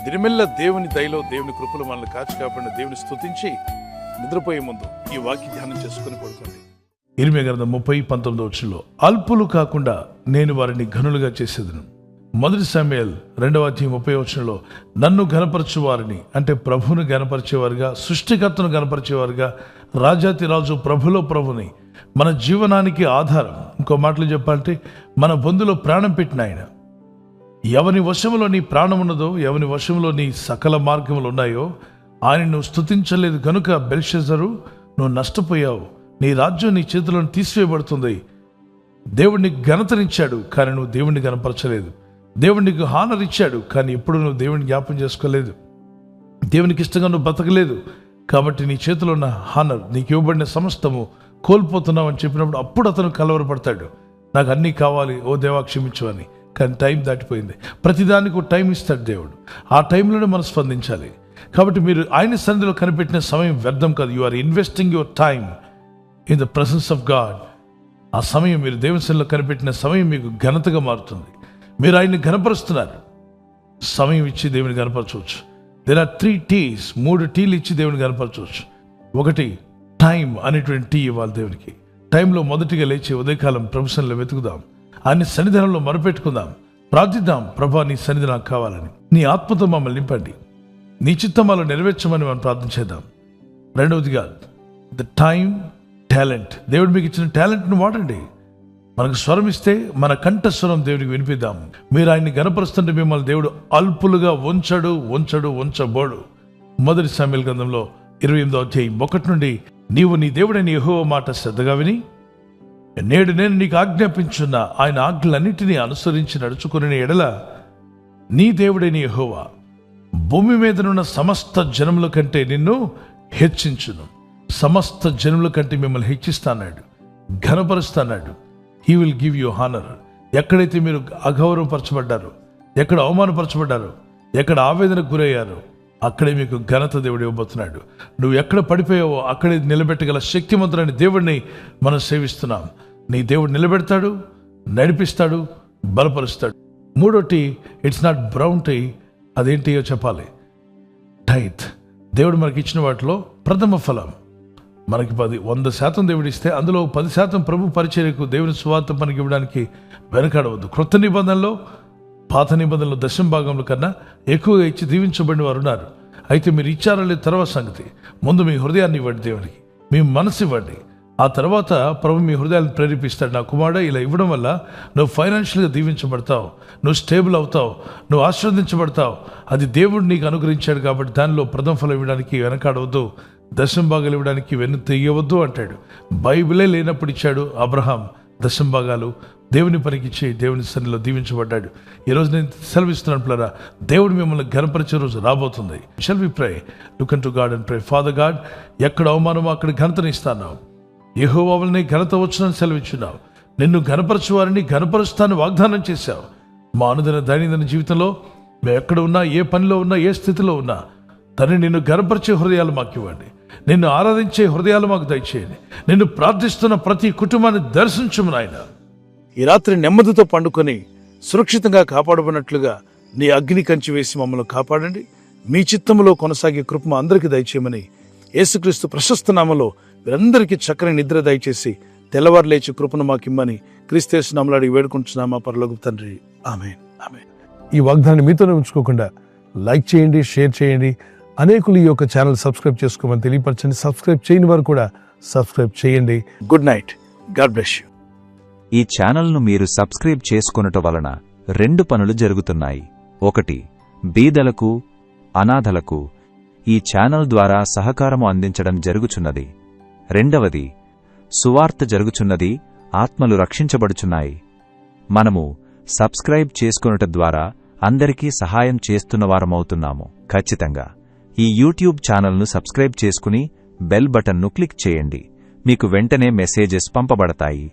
దిరిమెల్ల దేవుని దయలో, దేవుని కృపలు మనల్ని కాచి కాపాడిన దేవుని స్తుతించి నిద్రపోయే ముందు ఈ వాక్య ధ్యానం చేసుకుని పడుకోండి. ఇర్మీయా గ్రంథం 30:19 అల్పులు కాకుండా నేను వారిని ఘనులుగా చేసేదను. 1 సమూయేలు 2:30 నన్ను ఘనపరచు వారిని, అంటే ప్రభువును ఘనపరిచేవారుగా, సృష్టికర్తను ఘనపరిచేవారుగా, రాజాతి రాజు ప్రభులో ప్రభుని, మన జీవనానికి ఆధారం, ఇంకో మాటలు చెప్పాలంటే మన బొందులో ప్రాణం పెట్టిన ఆయన, ఎవని వశంలో నీ ప్రాణం ఉన్నదో, ఎవని వశంలో నీ సకల మార్గములు ఉన్నాయో ఆయన నువ్వు స్తుతించలేదు కనుక బెల్షెజరు నువ్వు నష్టపోయావు, నీ రాజ్యం నీ చేతులను తీసివేయబడుతుంది. దేవుడిని ఘనతనిచ్చాడు కానీ నువ్వు దేవుడిని గనపరచలేదు. దేవుడికి హానర్ ఇచ్చాడు కానీ ఎప్పుడు నువ్వు దేవుడిని జ్ఞాపం చేసుకోలేదు. దేవునికి ఇష్టంగా నువ్వు బతకలేదు కాబట్టి నీ చేతిలో ఉన్న హానర్, నీకు ఇవ్వబడిన సమస్తము కోల్పోతున్నావు అని చెప్పినప్పుడు అప్పుడు అతను కలవరపడతాడు. నాకు అన్నీ కావాలి, ఓ దేవా క్షమించు అని. కానీ టైం దాటిపోయింది. ప్రతిదానికి ఒక టైం ఇస్తాడు దేవుడు. ఆ టైంలోనే మనం స్పందించాలి. కాబట్టి మీరు ఆయన సన్నిధిలో కనిపెట్టిన సమయం వ్యర్థం కాదు. You are investing your time in the presence of God. ఆ సమయం మీరు దేవుని సన్నిధిలో కనిపెట్టిన సమయం మీకు ఘనతగా మారుతుంది. మీరు ఆయన్ని ఘనపరుస్తున్నారు. సమయం ఇచ్చి దేవుని ఘనపరచవచ్చు. దేర్ ఆర్ 3 T's, 3 టీలు ఇచ్చి దేవుని ఘనపరచవచ్చు. ఒకటి టైం అనేటువంటి టీ ఇవ్వాలి దేవునికి. టైంలో మొదటిగా లేచి ఉదయకాలం ప్రభు సన్నిధిలో వెతుకుదాం, ఆయన సన్నిధానంలో మొరపెట్టుకుందాం, ప్రార్థిద్దాం. ప్రభా నీ సన్నిధి నాకు కావాలని, నీ ఆత్మతో మమ్మల్ని నింపండి, నీ చిత్తమాలో నెరవేర్చమని మనం ప్రార్థన చేద్దాం. రెండవదిగా ద టైం టాలెంట్. దేవుడు మీకు ఇచ్చిన టాలెంట్ను వాడండి. మనకు స్వరం ఇస్తే మన కంఠ స్వరం దేవుడికి వినిపిద్దాం. మీరు ఆయన్ని గనపరుస్తుంటే మిమ్మల్ని దేవుడు అల్పులుగా ఉంచబోడు. 1 సమూయేలు గ్రంథంలో 28:1 నీవు నీ దేవుడైన యెహోవా మాట శ్రద్ధగా విని నేడు నేను నీకు ఆజ్ఞాపించున్న ఆయన ఆజ్ఞలన్నిటినీ అనుసరించి నడుచుకునే ఎడల నీ దేవుడైన యెహోవా భూమి మీదనున్న సమస్త జనముల కంటే నిన్ను హెచ్చించును. సమస్త జనముల కంటే మిమ్మల్ని హెచ్చిస్తాన్నాడు, ఘనపరుస్తాన్నాడు. He will give you honour. ఎక్కడైతే మీరు అగౌరవపరచబడ్డారో, ఎక్కడ అవమానపరచబడ్డారో, ఎక్కడ ఆవేదనకు గురయ్యారో అక్కడే మీకు ఘనత దేవుడు ఇవ్వబోతున్నాడు. నువ్వు ఎక్కడ పడిపోయావో అక్కడే నిలబెట్టగల శక్తిమంతుడైన దేవుడిని మనం సేవిస్తున్నాం. నీ దేవుడు నిలబెడతాడు, నడిపిస్తాడు, బలపరుస్తాడు. మూడోటి ఇట్స్ నాట్ బ్రౌన్ టీ. అదేంటియో చెప్పాలి. టైత్. దేవుడు మనకి ఇచ్చిన వాటిలో ప్రథమ ఫలం. మనకి 100% దేవుడు ఇస్తే అందులో 10% ప్రభు పరిచర్యకు, దేవుని సువార్త మనకి ఇవ్వడానికి వెనకాడవద్దు. క్రొత్త నిబంధనలో, పాత నిబంధనలో 10% కన్నా ఎక్కువగా ఇచ్చి దీవించబడిన వారు ఉన్నారు. అయితే మీరు ఇచ్చారా లేదు తర్వాత సంగతి. ముందు మీ హృదయాన్ని ఇవ్వండి దేవునికి, మీ మనసు ఇవ్వండి. ఆ తర్వాత ప్రభు మీ హృదయాన్ని ప్రేరేపిస్తాడు. నా కుమారుడు ఇలా ఇవ్వడం వల్ల నువ్వు ఫైనాన్షియల్గా దీవించబడతావు, నువ్వు స్టేబుల్ అవుతావు, నువ్వు ఆశీర్వదించబడతావు. అది దేవుడు నీకు అనుగ్రహించాడు కాబట్టి దానిలో ప్రథమ ఫలం ఇవ్వడానికి వెనకాడవద్దు, 10% ఇవ్వడానికి వెన్ను తెయ్యవద్దు అంటాడు. బైబిలే లేనప్పుడు ఇచ్చాడు అబ్రహాం 10% దేవుని పనికిచ్చి దేవుని సన్నిధిలో దీవించబడ్డాడు. ఈరోజు నేను సెలవిస్తున్నాను పిల్లరా, దేవుడు మిమ్మల్ని ఘనపరిచే రోజు రాబోతుంది. Shall we pray, look unto God and pray. Father God, ఎక్కడ అవమానమో అక్కడ ఘనతని ఇస్తాను. యెహోవా వలనే ఘనత వచ్చునని సెలవిచ్చున్నావు. నిన్ను ఘనపరచు వారిని ఘనపరుస్తాను వాగ్దానం చేశావు. మా అనుదిన దైనందిన జీవితంలో మేము ఎక్కడ ఉన్నా, ఏ పనిలో ఉన్నా, ఏ స్థితిలో ఉన్నా తండ్రి నిన్ను ఘనపరిచే హృదయాలు మాకు ఇవ్వండి. నిన్ను ఆరాధించే హృదయాలు మాకు దయచేయండి. నిన్ను ప్రార్థిస్తున్న ప్రతి కుటుంబాన్ని దర్శించుము నాయన. ఈ రాత్రి నెమ్మదితో పండుకొని సురక్షితంగా కాపాడబడినట్లుగా నీ అగ్ని కంచి వేసి మమ్మల్ని కాపాడండి. మీ చిత్తములో కొనసాగే కృప అందరికీ దయచేయమని యేసుక్రీస్తు ప్రశస్త నామములో వీరందరికీ చక్కని నిద్ర దయచేసి తెల్లవారు లేచి కృపను మాకిమ్మని క్రీస్తు నామములో అడిగి వేడుకుంటున్నామా పరలోకపు తండ్రి. ఆమేన్, ఆమేన్. ఈ వాగ్దానాన్ని మీతోనే ఉంచుకోకుండా లైక్ చేయండి, షేర్ చేయండి. అనేకులు ఈ యొక్క ఛానల్ సబ్స్క్రైబ్ చేసుకోమని తెలియపరచండి. సబ్స్క్రైబ్ చేయని వారు కూడా సబ్స్క్రైబ్ చేయండి. Good night. God bless you. ఈ ఛానల్ను మీరు సబ్స్క్రైబ్ చేసుకొనుట వలన 2 పనులు జరుగుతున్నాయి. 1, బీదలకు, అనాథలకు ఈ ఛానల్ ద్వారా సహకారము అందించడం జరుగుచున్నది. 2, సువార్త జరుగుచున్నది, ఆత్మలు రక్షించబడుచున్నాయి. మనము సబ్స్క్రైబ్ చేసుకొనుట ద్వారా అందరికీ సహాయం చేస్తున్నవారమవుతున్నాము. ఖచ్చితంగా ఈ యూట్యూబ్ ఛానల్ను సబ్స్క్రైబ్ చేసుకుని బెల్ బటన్ను క్లిక్ చేయండి. మీకు వెంటనే మెసేజెస్ పంపబడతాయి.